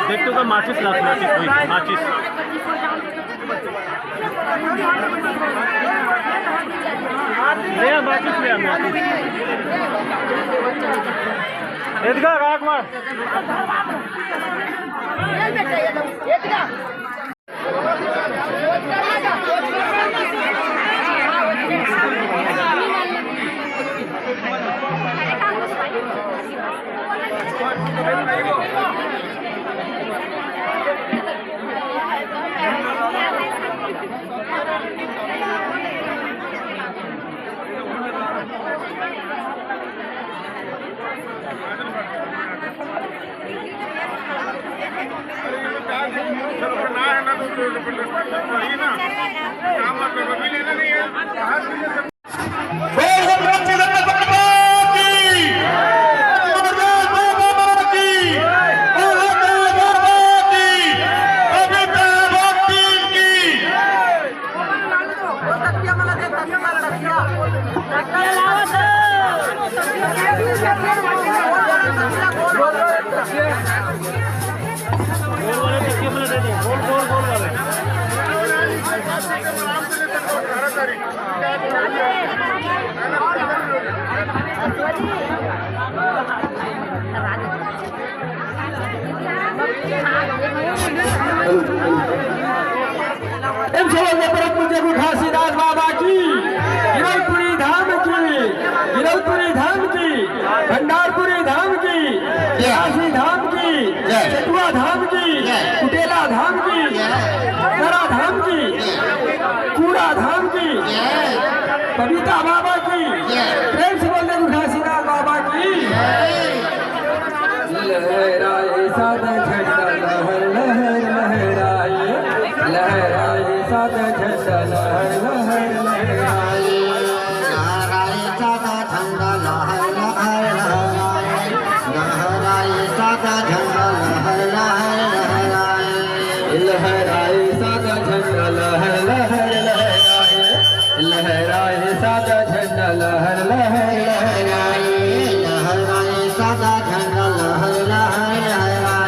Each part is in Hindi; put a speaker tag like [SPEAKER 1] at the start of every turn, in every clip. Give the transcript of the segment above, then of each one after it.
[SPEAKER 1] देखते का माचिस लाख माचिस वही माचिस ले माचिस ले माचिस एडगर रागवार घासीदास बाबा की, गिरौलपुरी धाम की, गिरौलपुरी धाम की, भंडारपुरी धाम की, काशी धाम की, चटुआ धाम की, कुटेला धाम की, सरा धाम की, कूड़ा धाम की, बबीता बाबा की, प्रेम से बोलते घासीदास बाबा की। लहराए सादा झंडा लहर लहर लहराए, लहराए सादा झंडा लहर लहर लहराए,
[SPEAKER 2] लहराए सादा झंडा लहर लहर लहराए, लहराए सादा झंडा लहर लहर लहराए,
[SPEAKER 1] लहराए सादा झंडा लहर लहर लहराए, लहराए सादा झंडा लहर लहर लहराए,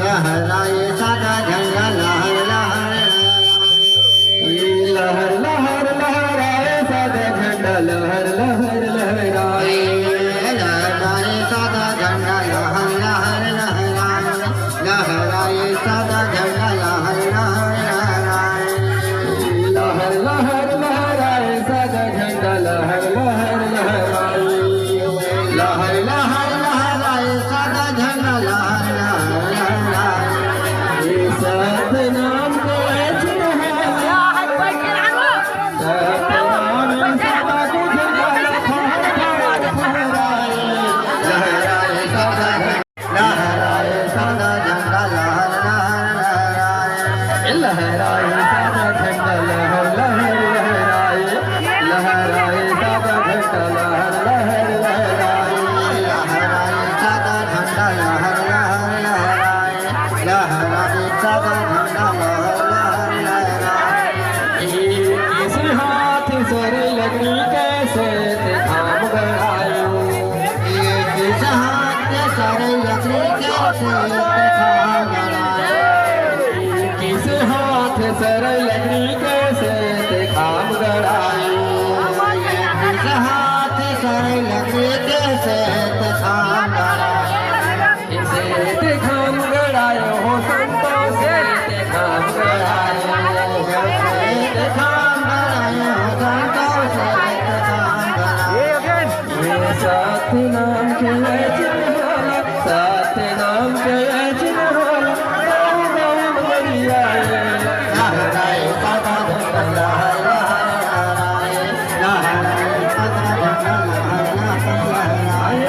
[SPEAKER 2] लहराए सादा झंडा लहर लहर लहराए, लहराए सादा झंडा लहर लहर
[SPEAKER 1] लहर लहर लहराए सादा झंडा लहर लहर लहराए,
[SPEAKER 2] लहराए सादा झंडा लहर लहर लहराए, लहराए सादा झंडा लहर लहर लहराए,
[SPEAKER 1] लहर लहर लहराए सादा झंडा लहर लहर लहराए,
[SPEAKER 2] लहर लहर लहराए सादा झंडा लहर लहर लहराए,
[SPEAKER 1] सतनाम को
[SPEAKER 2] लहराए सादा झंडा लहर लहर लहराए,
[SPEAKER 1] लहराए सादा झंडा लहर लहर लहराए, लहराए सादा झंडा लहर लहर लहराए, सत्य नाम के चिन्हाला, सत्य नाम के चिन्हाला, गाँव गाँव बढ़िया
[SPEAKER 2] लहराए सदा झंडा लहर लहराए, लहराए सदा झंडा लहर लहराए,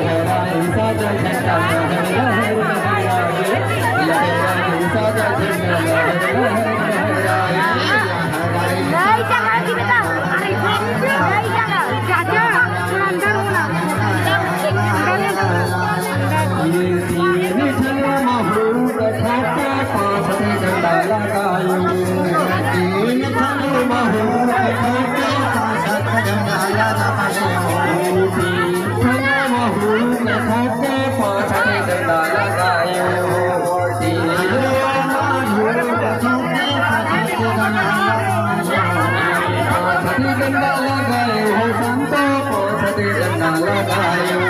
[SPEAKER 1] लहराए सादा झंडा लहर लहर लहराए, लहराए सादा झंडा लहर लहर लहराए।
[SPEAKER 3] नहीं जाना कि बेटा नहीं जाना चाचा अंदर होना
[SPEAKER 1] ये तीन महू कथा के पास झंडा लगायो,
[SPEAKER 2] तीन थन महू कथा के पास झंडा लगायो,
[SPEAKER 1] तीन महू कथा के पास झंडा लगायो, तीन
[SPEAKER 2] महू कथा के पास झंडा
[SPEAKER 1] झंडा लगायो हो संतो पास झंडा लगायो,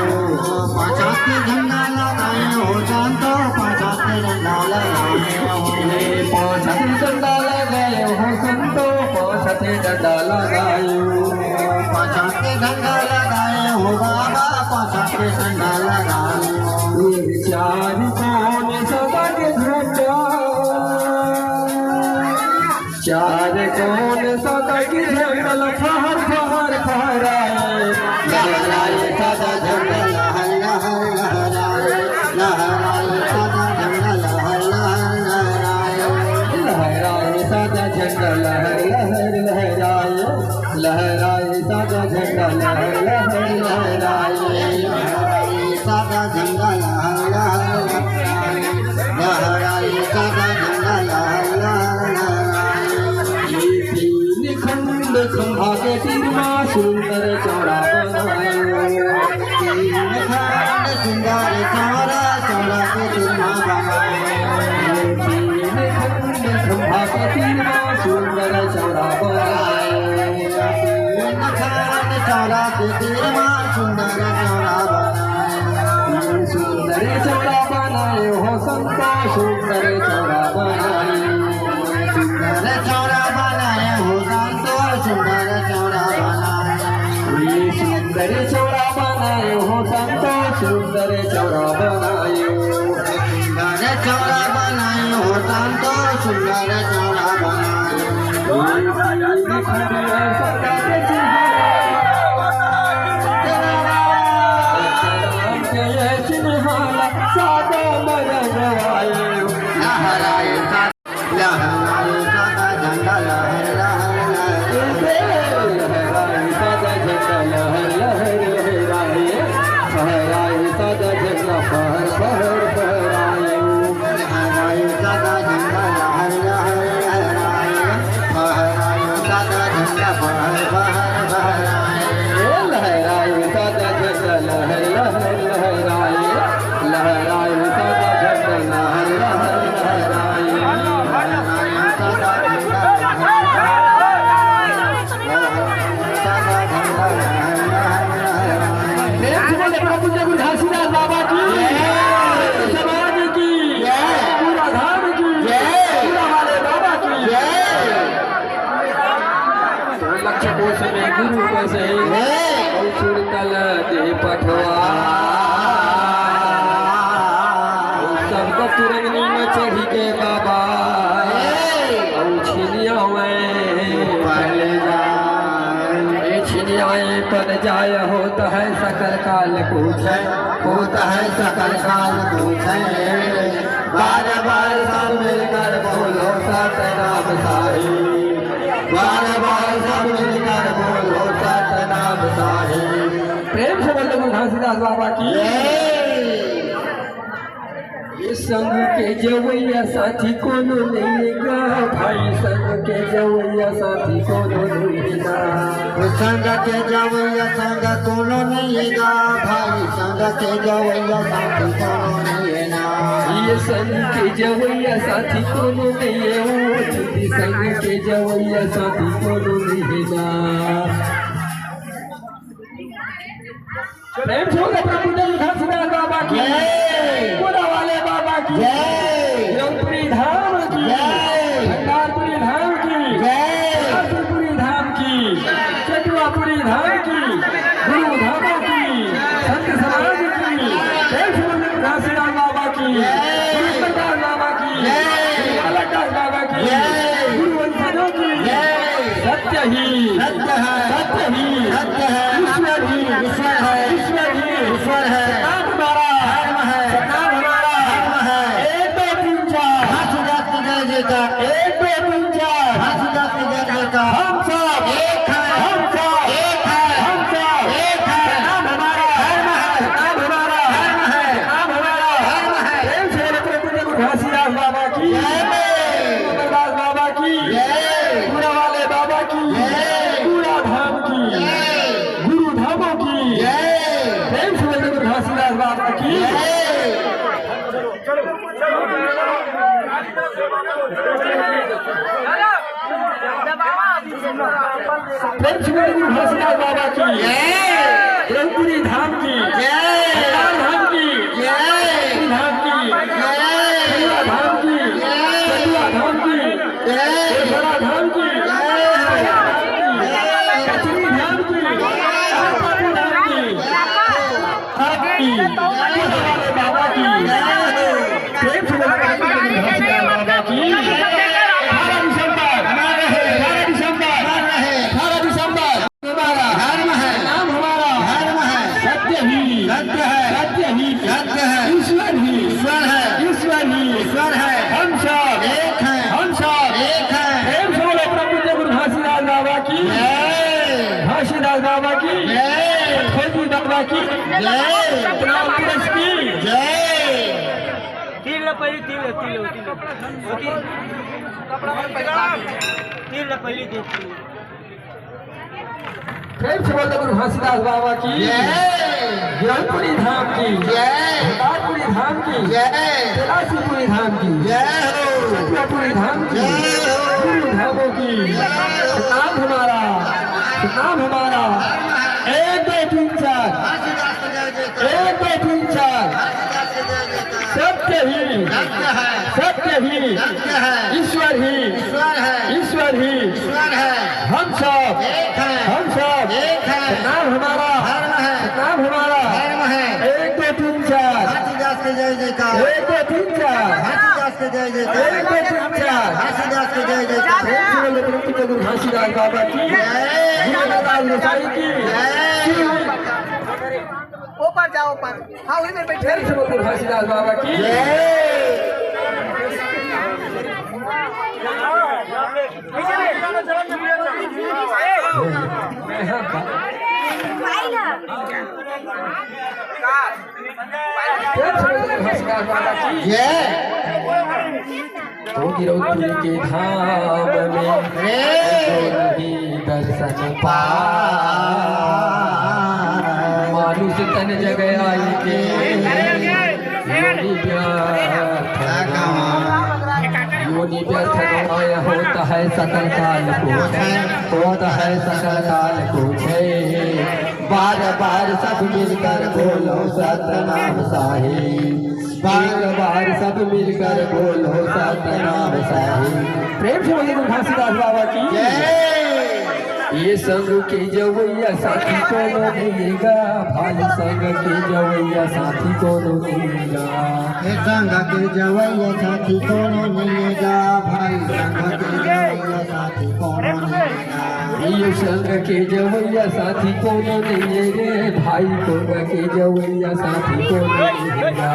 [SPEAKER 2] पाछाती झंडा लगायो हो संतो पाछाती झंडा लगायो,
[SPEAKER 1] पास झंडा लगायो हो संतो पास झंडा लगायो,
[SPEAKER 2] पाछाती झंडा लगायो हो बाबा पाछाती झंडा लगायो,
[SPEAKER 1] विचार कौन सदा के झंडा, चार कौन सदा के झंडा फहर फहर फहराए,
[SPEAKER 2] लहराए सदा झंडा लहर लहर लहराए, लहराए सदा झंडा लहर लहर लहराए,
[SPEAKER 1] लहराए सादा झंडा लहर लहर लहराए, लहराए सादा झंडा लहर लहर लहराए,
[SPEAKER 2] सदा झंडा लहर लहर लहराए, लहराए सदा झंडा लहर लहर लहराए,
[SPEAKER 1] ये तीन खंड खंभा के तीरमा सुंदर चौड़ा बनायो,
[SPEAKER 2] तीन खंड सुंदर चौड़ा चौड़ा के तिरमा बनाए,
[SPEAKER 1] तीन खंड खंभा के तीरमा सुंदर चौड़ा बनायो,
[SPEAKER 2] तीन खंड चौड़ा के तिरमा सुंदर चौड़ा बनाए,
[SPEAKER 1] सुंदर चौड़ा बनायो हो संतो सुंदर चौड़ा बनायो,
[SPEAKER 2] सुंदर चौड़ा बनाए हो संतो सुंदर चौड़ा बनाए,
[SPEAKER 1] ये सुंदर चौड़ा बनायो हो संतो सुंदर चौड़ा बनायो,
[SPEAKER 2] सुंदर चौड़ा बनाए हो संतो सुंदर चौड़ा बनाए, लहराए सदा झंडा लहर लहर लहराए, लहराए सदा झंडा लहर लहर लहराए, लहराए सदा झंडा फहर फहर फहराए,
[SPEAKER 1] बाबा की समाज की पूरा धाम की पूरा वाले बाबा की लक्ष्य कोश में गुरु बसे तल दे पठवा शब्द तुरंगनी में चढ़ी के बाबा छिनिया
[SPEAKER 2] पहले
[SPEAKER 1] छिनिया पर जाय होता है सकल काल पूछे,
[SPEAKER 2] होता है सकल काल पूछे, बार बार सब मिलकर बोलो सतनाम साही, बार बार सब मिलकर बोलो सतनाम साही,
[SPEAKER 1] प्रेम से बोलते गुरु घासीदास बाबा की ये संग के जवैया साथी कोनो नहीं गा, भाई संग के जवैया साथी कोनो नहीं गा,
[SPEAKER 2] संग के जवैया संग कोनो नहीं गा, भाई संग के जवैया साथी कोनो नहीं ना,
[SPEAKER 1] ये संग के जवैया साथी कोनो नहीं है, ओ दीदी संग के जवैया साथी कोनो नहीं गा। प्रेम से बोले प्रभु गुरु घासीदास बाबा की पूरा वाले बाबा की रंगपुरी धाम की भंडारपुरी धाम की काशीपुरी धाम की चटुआपुरी धाम की गुरु धामों की ही
[SPEAKER 2] सत्य है
[SPEAKER 1] सत्य ही
[SPEAKER 2] सत्य है
[SPEAKER 1] ईश्वर ही
[SPEAKER 2] ईश्वर है
[SPEAKER 1] ईश्वर ही
[SPEAKER 2] ईश्वर है
[SPEAKER 1] नाम हमारा
[SPEAKER 2] धर्म है
[SPEAKER 1] नाम हमारा
[SPEAKER 2] धर्म है
[SPEAKER 1] 1 2 3 4
[SPEAKER 2] हाथ जात जय जयकार
[SPEAKER 1] 1 2 3 4
[SPEAKER 2] हाथ जात जय जयकार
[SPEAKER 1] हम सब
[SPEAKER 2] एक है
[SPEAKER 1] हम सब
[SPEAKER 2] एक है
[SPEAKER 1] हम सब
[SPEAKER 2] एक है
[SPEAKER 1] नाम हमारा
[SPEAKER 2] धर्म है
[SPEAKER 1] नाम हमारा
[SPEAKER 2] धर्म है
[SPEAKER 1] नाम हमारा
[SPEAKER 2] धर्म है
[SPEAKER 1] प्रेम से बोलो पूज्य गुरु घासीदास बाबा की
[SPEAKER 2] जय
[SPEAKER 1] अमरदास बाबा की
[SPEAKER 2] जय
[SPEAKER 1] पूरा वाले बाबा की
[SPEAKER 2] जय
[SPEAKER 1] पूरा धाम की
[SPEAKER 2] जय
[SPEAKER 1] गुरु धामों की
[SPEAKER 2] जय
[SPEAKER 1] प्रेम से बोलो गुरु घासीदास बाबा की
[SPEAKER 2] जय
[SPEAKER 1] प्रेम से बोलो गुरु घासीदास बाबा की देवपुरी धाम की कल्याण धाम की देवपुरी धाम की कलिया धाम की कलिया धाम की केसरा धाम की कचरी धाम की कापापुर धाम की आपकी वाले बाबा की प्रेम से बोलो गुरु घासीदास बाबा की 18 दिसंबर 18 दिसंबर हमारा
[SPEAKER 2] धर्म है
[SPEAKER 1] नाम हमारा
[SPEAKER 2] धर्म है
[SPEAKER 1] सत्य ही
[SPEAKER 2] सत्य है
[SPEAKER 1] सत्य ही
[SPEAKER 2] सत्य है
[SPEAKER 1] ईश्वर ही
[SPEAKER 2] ईश्वर है
[SPEAKER 1] ईश्वर ही
[SPEAKER 2] ईश्वर है
[SPEAKER 1] हम सब
[SPEAKER 2] एक है
[SPEAKER 1] हम सब
[SPEAKER 2] एक है
[SPEAKER 1] प्रेम से बोलो अपना पूज्य गुरु घासीदास बाबा की
[SPEAKER 2] जय
[SPEAKER 1] घासीदास बाबा की
[SPEAKER 2] जय
[SPEAKER 1] खोजी बाबा की
[SPEAKER 2] जय
[SPEAKER 1] सतनाम पुरुष की
[SPEAKER 2] जय
[SPEAKER 4] तीन पहिली
[SPEAKER 1] प्रेम से बोलो गुरु घासीदास बाबा की
[SPEAKER 2] जय
[SPEAKER 1] गिरौपुरी धाम की
[SPEAKER 2] जय
[SPEAKER 1] भंडारपुरी धाम की
[SPEAKER 2] जय
[SPEAKER 1] कैलाशीपुरी धाम की
[SPEAKER 2] जय हो
[SPEAKER 1] सतनापुरी धाम की
[SPEAKER 2] जय हो
[SPEAKER 1] गुरु धामों की नाम हमारा नाम हमारा 1 2 3 4 1 2 3 4 सत्य ही
[SPEAKER 2] सत्य है
[SPEAKER 1] सत्य ही
[SPEAKER 2] सत्य है
[SPEAKER 1] ईश्वर ही
[SPEAKER 2] ईश्वर है
[SPEAKER 1] ईश्वर ही
[SPEAKER 2] ईश्वर है
[SPEAKER 1] हम सब
[SPEAKER 2] एक है
[SPEAKER 1] हम सब
[SPEAKER 2] एक है
[SPEAKER 1] नाम हमारा
[SPEAKER 2] धर्म है
[SPEAKER 1] नाम हमारा
[SPEAKER 2] धर्म है
[SPEAKER 1] 1 2 3 4
[SPEAKER 2] हाथीदास के जय जयकार
[SPEAKER 1] 1 2 3 4
[SPEAKER 2] हाथीदास के जय जयकार
[SPEAKER 1] 1 2 3 4
[SPEAKER 2] हाथीदास के जय जयकार
[SPEAKER 1] प्रेम से बोलो अपने पूज्य गुरु घासीदास बाबा की गुरुदास गोसाई की
[SPEAKER 4] ऊपर जाओ ऊपर हाँ वहीं में बैठे
[SPEAKER 1] प्रेम से बोलो गुरु घासीदास बाबा की प्रेम से बोलो गुरु घासीदास बाबा की
[SPEAKER 2] जय
[SPEAKER 1] तो गिरौपुरी के धाम में ही दर्शन पा मानुष तन जग आई के योनि व्यर्थ गवाया होता है सकल काल को होता है सकल काल को बार बार सब मिलकर बोलो सतनाम साहिब बार बार सब मिलकर बोलो सतनाम साहिब प्रेम से बोलिए घासीदास बाबा की ये संग के जवैया साथी कोनो मिलेगा भाई संग के जवैया साथी कोनो मिलेगा
[SPEAKER 2] ये संग के जवैया साथी कोनो मिलेगा भाई संग के जवैया साथी कोनो मिलेगा
[SPEAKER 1] ये संग के जवैया साथी कोनो नहीं रे भाई संग के जवैया साथी कोनो मिलेगा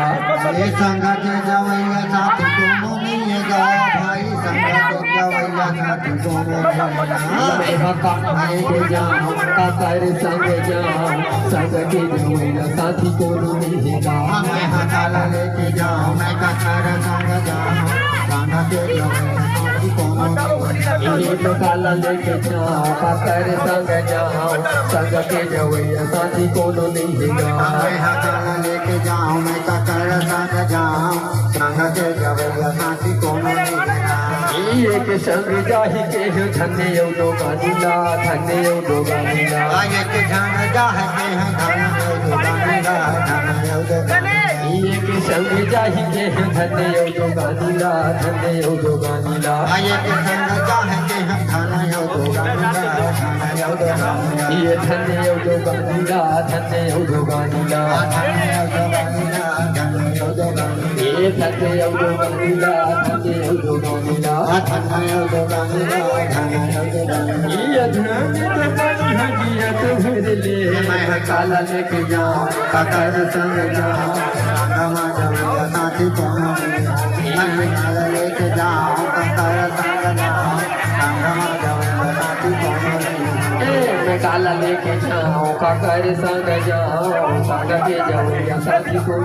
[SPEAKER 2] ये संग के जवैया साथी कोनो मिलेगा भाई संग के जवैया साथी कोनो मिलेगा
[SPEAKER 1] लेके जाओ काकर संग जाओ संग के जवैया साथी कोनो मिलेगा
[SPEAKER 2] मैं हकाला लेके जाऊं मैं काकर संग जाऊं संग के जवैया साथी कोनो मिलेगा
[SPEAKER 1] ये तो काला लेके जाओ काकर संग जाओ संग के जवैया साथी कोनो मिलेगा
[SPEAKER 2] मैं हकाला लेके जाऊं मैं काकर संग जाऊं संग के जवैया साथी कोनो मिलेगा
[SPEAKER 1] एक संग जाहि के हो धन्य यो दो गानीला धन्य यो दो गानीला
[SPEAKER 2] एक झन जाहते हैं धन यो गानीला धन यो
[SPEAKER 1] एक संग जाहि के हो धन्य यो दो गानीला धन्य यो दो गानीला
[SPEAKER 2] एक झन जाहते हैं धन यो गानीला धन यो गानीला
[SPEAKER 1] ये धन्य यो दो गानीला धन्य यो दो गानीला
[SPEAKER 2] धन यो गानीला धन यो गानीला
[SPEAKER 1] थके औदो गंगीला थके औदो गंगीला
[SPEAKER 2] धनाय दो गंगा धनाय दो गंगा
[SPEAKER 1] ये ध्यान तो पानी हजिया तो भरले
[SPEAKER 2] मैं काला लेके जाऊं काकर संग जाऊं गंगा जवैया साथी कोनो मैं काला लेके जाऊं काकर संग जाऊं गंगा जवैया साथी कोनो
[SPEAKER 1] मैं काला लेके जाऊं काकर संग जाऊं संग के जाऊं या साथी को